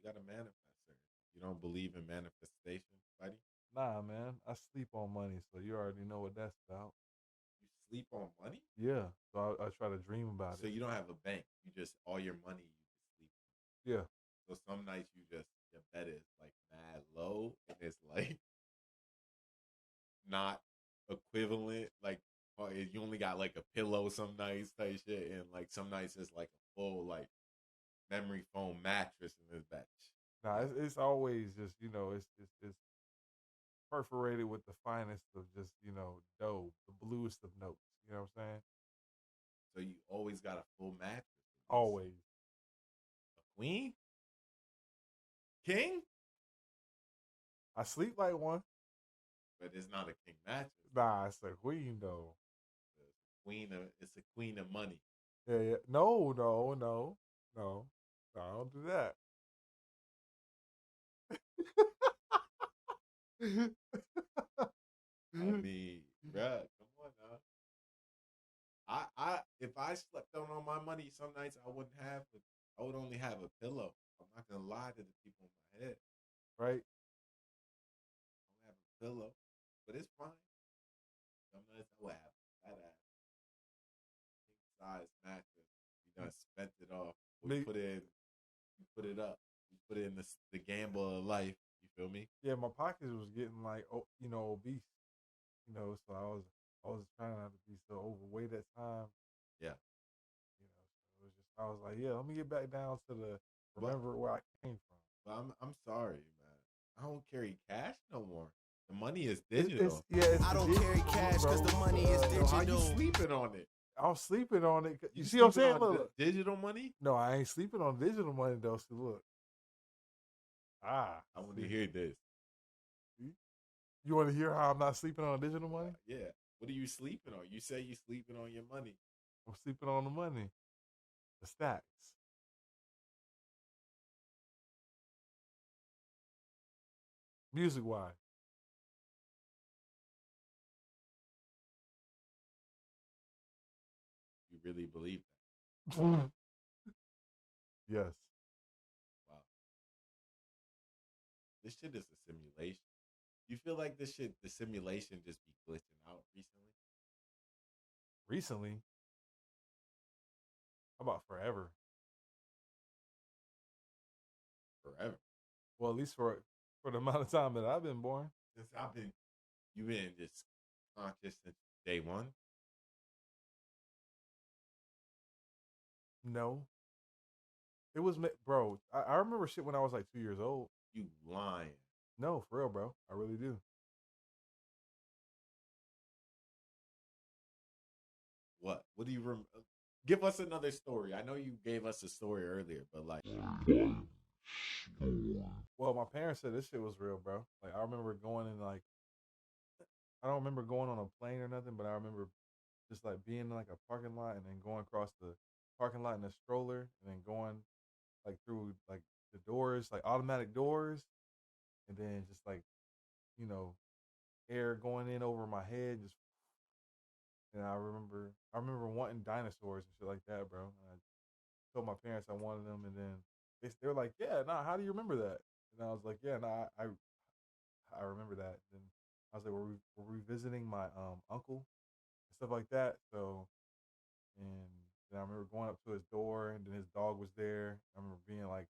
You got to manifest, sir. You don't believe in manifestation, Spidey? Nah, man. I sleep on money, so you already know what that's about. You sleep on money? Yeah. So I try to dream about So it. you don't have a bank. You just, all your money, you just sleep. Yeah. So some nights you just, your bed is like mad low and it's like not equivalent. Like you only got like a pillow some nights type shit. And like some nights it's like a full like memory foam mattress in this batch. Nah, it's always just, it's perforated with the finest of just, dough, the bluest of notes. You know what I'm saying? So you always got a full mattress. Always. A queen? King? I sleep like one. But it's not a king mattress. Nah, it's a queen though. It's a queen of money. Yeah. No. I don't do that. I mean, bruh, come on now. If I slept on all my money, some nights I would only have a pillow. I'm not gonna lie to the people in my head. Right? I don't have a pillow, but it's fine. Some nights I would have that ass king size mattress. You done spent it off. We put it up. We put it in the gamble of life. You feel me? Yeah, my pockets was getting like, obese. So I was trying not to be so overweight at times. Yeah. So it was just, I was like, yeah, let me get back down to remember where I came from. But I'm sorry, man. I don't carry cash no more. The money is digital. I don't carry cash because the money is digital. So how you sleeping on it? I was sleeping on it. You see what I'm saying? Look, digital money? No, I ain't sleeping on digital money though. So look. I want to hear this. You want to hear how I'm not sleeping on digital money? Yeah. What are you sleeping on? You say you sleeping on your money. I'm sleeping on the money. The stacks. Music wise. You really believe that? Yes. Wow. This shit is a simulation. You feel like the simulation just be glitching out recently? Recently? How about forever? Forever. Well, at least for the amount of time that I've been born. Since you've been just conscious since day one? No. It was, bro, I remember shit when I was like 2 years old. You lying. No, for real, bro. I really do. What? What do you remember? Give us another story. I know you gave us a story earlier, but like. story. Well, my parents said this shit was real, bro. Like I remember going in like I don't remember going on a plane or nothing, but I remember just like being in like a parking lot and then going across the parking lot in a stroller and then going like through like the doors, like automatic doors, and then just like, you know, air going in over my head. Just and I remember wanting dinosaurs and shit like that, bro. And I told my parents I wanted them, and then they were like, "Yeah, nah, how do you remember that?" And I was like, "Yeah, nah, I remember that." And I was like, "We're revisiting my uncle and stuff like that." So and then I remember going up to his door, and then his dog was there. I remember being like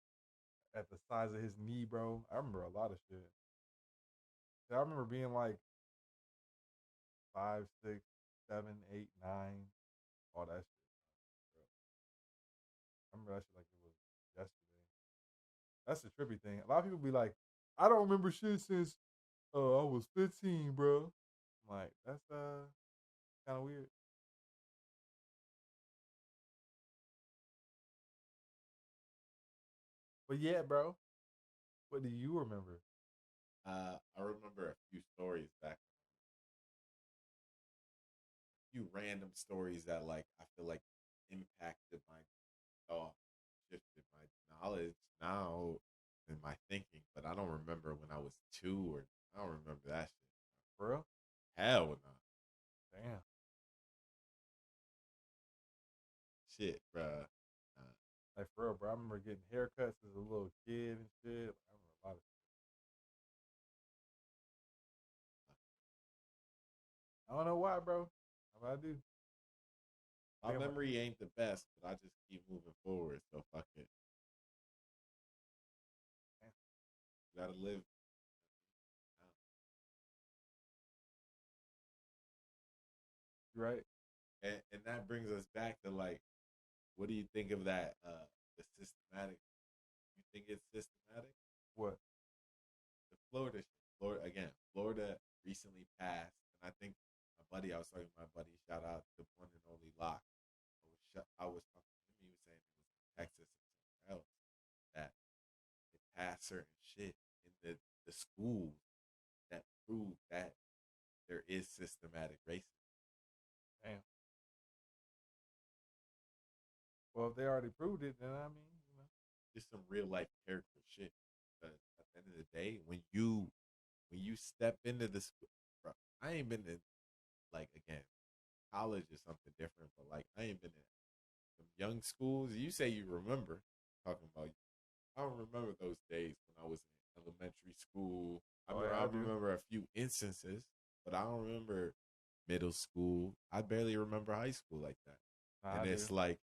at the size of his knee, bro. I remember a lot of shit. I remember being like 5, 6, 7, 8, 9, all that shit. Bro. I remember that shit like it was yesterday. That's the trippy thing. A lot of people be like, I don't remember shit since I was 15, bro. I'm like, that's kind of weird. But yeah, bro. What do you remember? I remember a few stories back, a few random stories that like I feel like impacted my thought, shifted my knowledge now and my thinking. But I don't remember when I was 2 or I don't remember that shit. For real? Hell no. Damn. Shit, bruh. Like for real, bro. I remember getting haircuts as a little kid and shit. I remember a lot of shit. I don't know why, bro. But I do. My Damn, memory ain't the best, but I just keep moving forward. So fuck it. damn. You gotta live. You right? And that brings us back to like, what do you think of that? The systematic. You think it's systematic? What? The Florida shit. Florida again. Florida recently passed, and I think I was talking to my buddy. Shout out to one and only Locke. I was talking to him. He was saying it was in Texas and somewhere else that they passed certain shit in the schools that prove that there is systematic racism. Damn. Well, if they already proved it, then I mean, you know. Just some real life character shit. But at the end of the day, when you step into this, bro, I ain't been in like again, college is something different. But like I ain't been in some young schools. You say you remember talking about. I don't remember those days when I was in elementary school. Oh, yeah, I I do. remember a few instances, but I don't remember middle school. I barely remember high school like that. Nah, And I it's do. like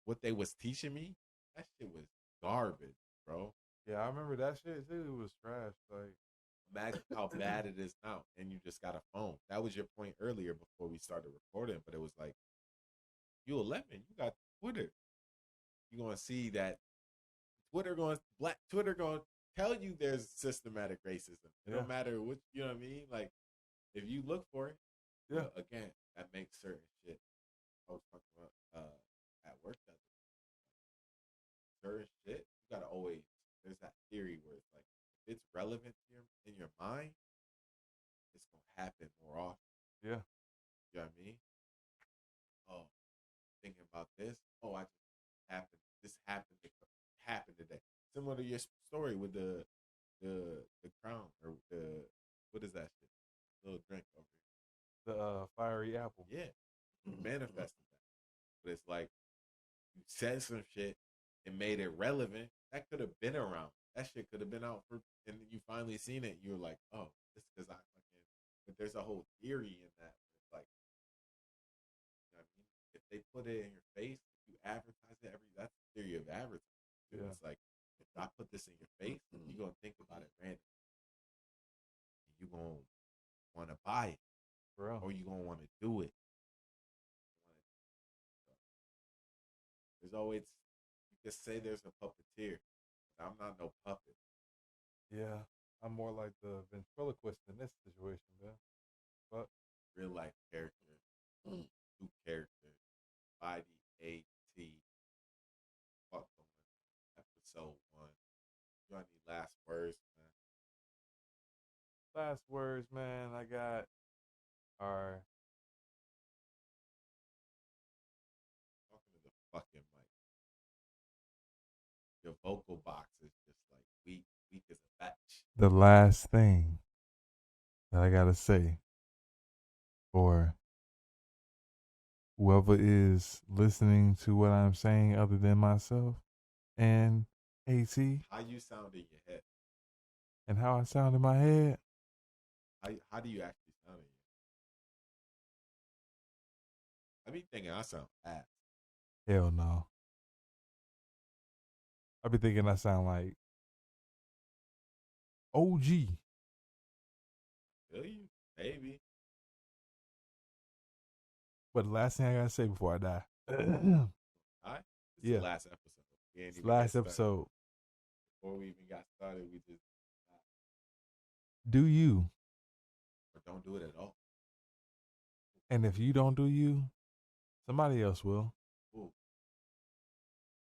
what they was teaching me, that shit was garbage, bro. Yeah, I remember that shit too. It was trash. Like, Imagine how bad it is now, and you just got a phone. That was your point earlier before we started recording, but it was like, you 11, you got Twitter. You're gonna see that Twitter going to tell you there's systematic racism. It Yeah. don't matter what, you know what I mean? Like, if you look for it, yeah, again, that makes certain shit. I was talking about at work that certain shit, you gotta always, there's that theory where it's like, if it's relevant in your mind, it's gonna happen more often. yeah, You know what I mean? Oh, thinking about this. Oh, I just happened. This happened today. Similar to your story with the crown or the what is that shit? Little drink over the fiery apple. here. Yeah, you manifested that. But it's like you said some shit and made it relevant. That could have been around. That shit could have been out for, and you finally seen it. You're like, oh, it's because I fucking. But there's a whole theory in that. It's like, you know what I mean? If they put it in your face, if you advertise it that's the theory of advertising. Yeah. It's like, if I put this in your face, you're gonna think about it random. And you're gonna want to buy it, For real. or you're gonna want to do it. There's always, you can say there's a puppeteer, but I'm not no puppet. Yeah, I'm more like the ventriloquist in this situation, man. But Real life character, two characters, body A T. Fuck the one. Episode 1. Last words, man. Last words, man, I got are Talking to the fucking mic. Your vocal box is just like weak as a batch. the last thing that I gotta say for whoever is listening to what I'm saying other than myself and AT How you sound in your head? and how I sound in my head. How do you actually sound in your head? I be thinking I sound ass. Hell no. I be thinking I sound like OG. Feel you? Maybe. But the last thing I gotta say before I die. All right. This is Yeah. the last episode. We ain't It's even last get started. episode. Before we even got started, we just Do you? or don't do it at all. And if you don't do you, somebody else will. Ooh.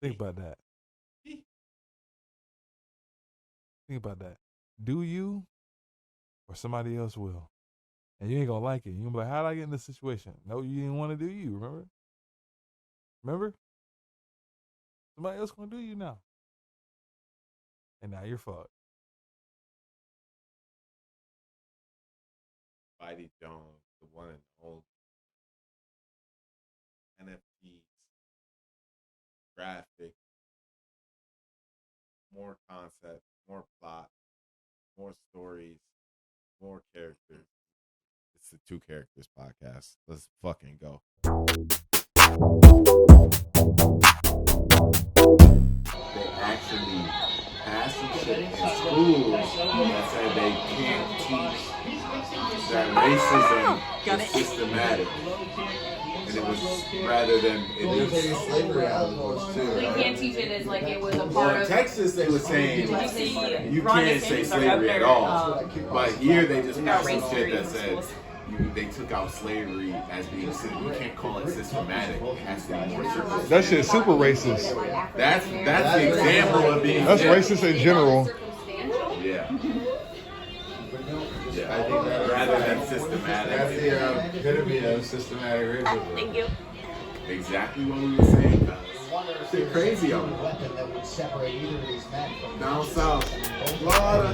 Think about that. Think about that. Do you or somebody else will? And you ain't gonna like it. You're gonna be like, how'd I get in this situation? No, you didn't want to do you, remember? Remember? Somebody else gonna do you now. And now you're fucked. Spidey Jones, the one and only. NFTs, graphics, more concept, more plot, more stories, more characters. It's the Two Characters podcast. Let's fucking go. They actually passed some shit in schools that said they can't teach that racism is systematic. And it was rather than it is slavery out of the books too. We can't teach it as like it was a Well, part in of. Texas, they were saying Did you see you Ron can't say DeSantis slavery up at there, all. But here they just about passed some race shit theory that in said schools. they took out slavery as being you can't call it systematic. It has to be more circumstantial. That shit's super racist. That's the example of being That's racist in general. Yeah. Yeah. I think that rather than systematic. That's the epitome of systematic racism. Thank you. Exactly what we were saying. Shit crazy on it. Down south, Florida.